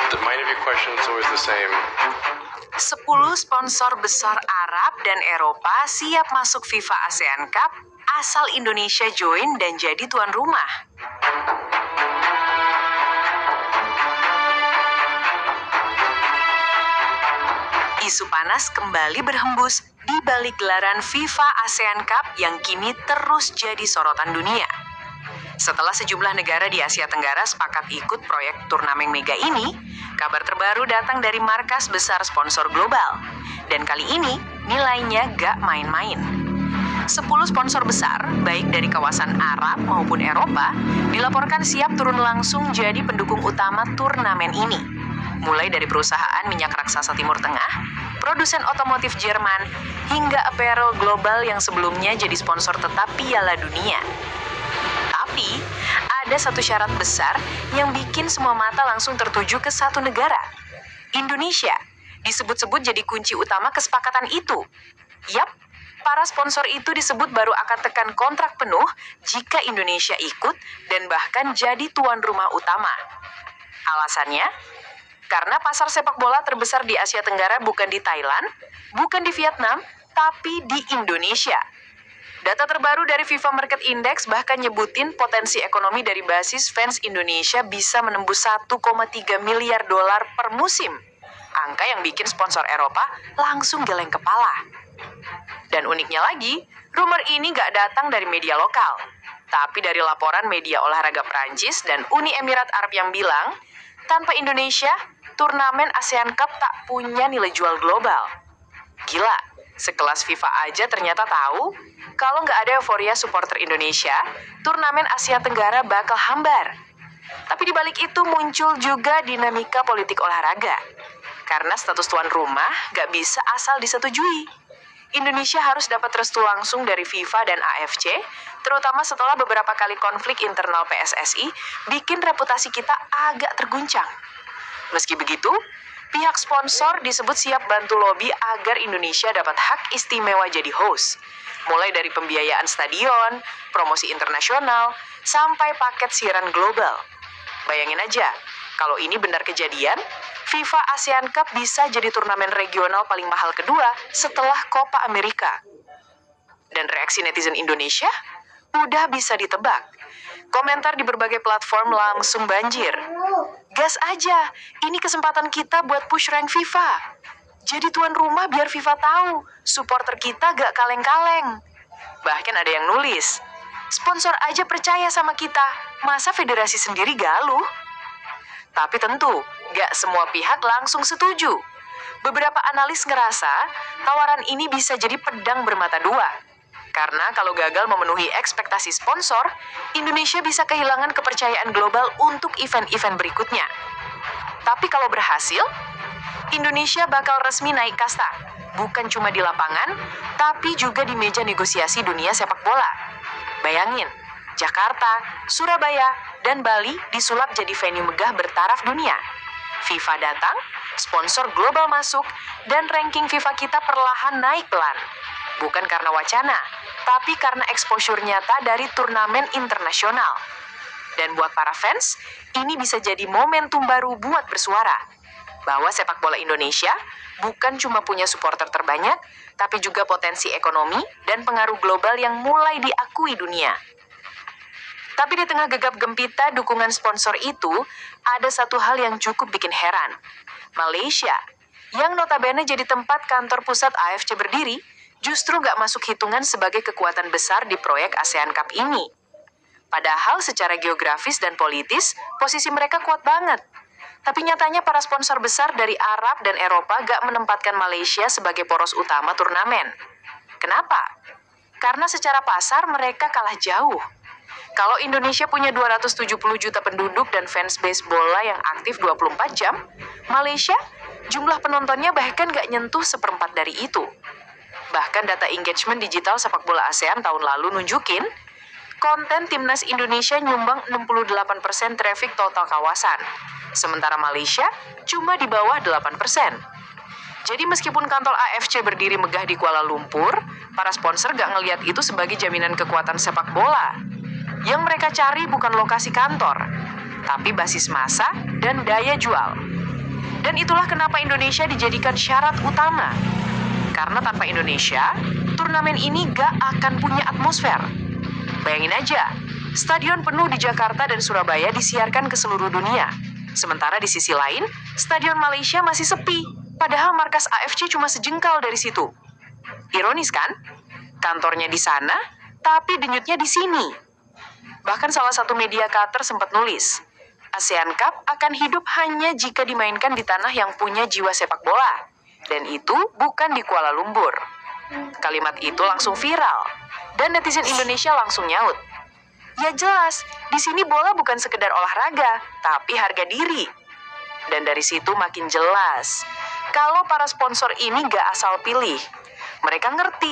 Mind if your question's always the same? 10 sponsor besar Arab dan Eropa siap masuk FIFA ASEAN Cup, asal Indonesia join dan jadi tuan rumah. Isu panas kembali berhembus di balik gelaran FIFA ASEAN Cup yang kini terus jadi sorotan dunia. Setelah sejumlah negara di Asia Tenggara sepakat ikut proyek turnamen mega ini, kabar terbaru datang dari markas besar sponsor global. Dan kali ini, nilainya gak main-main. 10 sponsor besar, baik dari kawasan Arab maupun Eropa, dilaporkan siap turun langsung jadi pendukung utama turnamen ini. Mulai dari perusahaan minyak raksasa Timur Tengah, produsen otomotif Jerman, hingga apparel global yang sebelumnya jadi sponsor tetap Piala Dunia. Tapi, ada satu syarat besar yang bikin semua mata langsung tertuju ke satu negara. Indonesia disebut-sebut jadi kunci utama kesepakatan itu. Yap, para sponsor itu disebut baru akan tekan kontrak penuh jika Indonesia ikut dan bahkan jadi tuan rumah utama. Alasannya? Karena pasar sepak bola terbesar di Asia Tenggara bukan di Thailand, bukan di Vietnam, tapi di Indonesia. Data terbaru dari FIFA Market Index bahkan nyebutin potensi ekonomi dari basis fans Indonesia bisa menembus 1,3 miliar dolar per musim. Angka yang bikin sponsor Eropa langsung geleng kepala. Dan uniknya lagi, rumor ini gak datang dari media lokal, tapi dari laporan media olahraga Prancis dan Uni Emirat Arab yang bilang, tanpa Indonesia, turnamen ASEAN Cup tak punya nilai jual global. Gila, sekelas FIFA aja ternyata tahu kalau nggak ada euforia supporter Indonesia, turnamen Asia Tenggara bakal hambar. Tapi di balik itu muncul juga dinamika politik olahraga. Karena status tuan rumah nggak bisa asal disetujui. Indonesia harus dapat restu langsung dari FIFA dan AFC, terutama setelah beberapa kali konflik internal PSSI bikin reputasi kita agak terguncang. Meski begitu, pihak sponsor disebut siap bantu lobi agar Indonesia dapat hak istimewa jadi host. Mulai dari pembiayaan stadion, promosi internasional, sampai paket siaran global. Bayangin aja, kalau ini benar kejadian, FIFA ASEAN Cup bisa jadi turnamen regional paling mahal kedua setelah Copa America. Dan reaksi netizen Indonesia udah bisa ditebak. Komentar di berbagai platform langsung banjir. Gas aja, ini kesempatan kita buat push rank FIFA. Jadi tuan rumah biar FIFA tahu, supporter kita gak kaleng-kaleng. Bahkan ada yang nulis, sponsor aja percaya sama kita, masa federasi sendiri galuh? Tapi tentu, gak semua pihak langsung setuju. Beberapa analis ngerasa, tawaran ini bisa jadi pedang bermata dua. Karena kalau gagal memenuhi ekspektasi sponsor, Indonesia bisa kehilangan kepercayaan global untuk event-event berikutnya. Tapi kalau berhasil, Indonesia bakal resmi naik kasta, bukan cuma di lapangan, tapi juga di meja negosiasi dunia sepak bola. Bayangin, Jakarta, Surabaya, dan Bali disulap jadi venue megah bertaraf dunia. FIFA datang, sponsor global masuk, dan ranking FIFA kita perlahan naik pelan. Bukan karena wacana, tapi karena exposure nyata dari turnamen internasional. Dan buat para fans, ini bisa jadi momentum baru buat bersuara. Bahwa sepak bola Indonesia bukan cuma punya supporter terbanyak, tapi juga potensi ekonomi dan pengaruh global yang mulai diakui dunia. Tapi di tengah gegap gempita dukungan sponsor itu, ada satu hal yang cukup bikin heran. Malaysia, yang notabene jadi tempat kantor pusat AFC berdiri, justru gak masuk hitungan sebagai kekuatan besar di proyek ASEAN Cup ini. Padahal secara geografis dan politis, posisi mereka kuat banget. Tapi nyatanya para sponsor besar dari Arab dan Eropa gak menempatkan Malaysia sebagai poros utama turnamen. Kenapa? Karena secara pasar mereka kalah jauh. Kalau Indonesia punya 270 juta penduduk dan fans base bola yang aktif 24 jam, Malaysia jumlah penontonnya bahkan gak nyentuh seperempat dari itu. Bahkan data engagement digital sepak bola ASEAN tahun lalu nunjukin, konten timnas Indonesia nyumbang 68% traffic total kawasan. Sementara Malaysia cuma di bawah 8%. Jadi meskipun kantor AFC berdiri megah di Kuala Lumpur, para sponsor gak ngelihat itu sebagai jaminan kekuatan sepak bola. Yang mereka cari bukan lokasi kantor, tapi basis massa dan daya jual. Dan itulah kenapa Indonesia dijadikan syarat utama. Karena tanpa Indonesia, turnamen ini gak akan punya atmosfer. Bayangin aja, stadion penuh di Jakarta dan Surabaya disiarkan ke seluruh dunia. Sementara di sisi lain, stadion Malaysia masih sepi, padahal markas AFC cuma sejengkal dari situ. Ironis kan? Kantornya di sana, tapi denyutnya di sini. Bahkan salah satu media Qatar sempat nulis, ASEAN Cup akan hidup hanya jika dimainkan di tanah yang punya jiwa sepak bola. Dan itu bukan di Kuala Lumpur. Kalimat itu langsung viral, dan netizen Indonesia langsung nyaut. Ya jelas, di sini bola bukan sekedar olahraga, tapi harga diri. Dan dari situ makin jelas, kalau para sponsor ini gak asal pilih. Mereka ngerti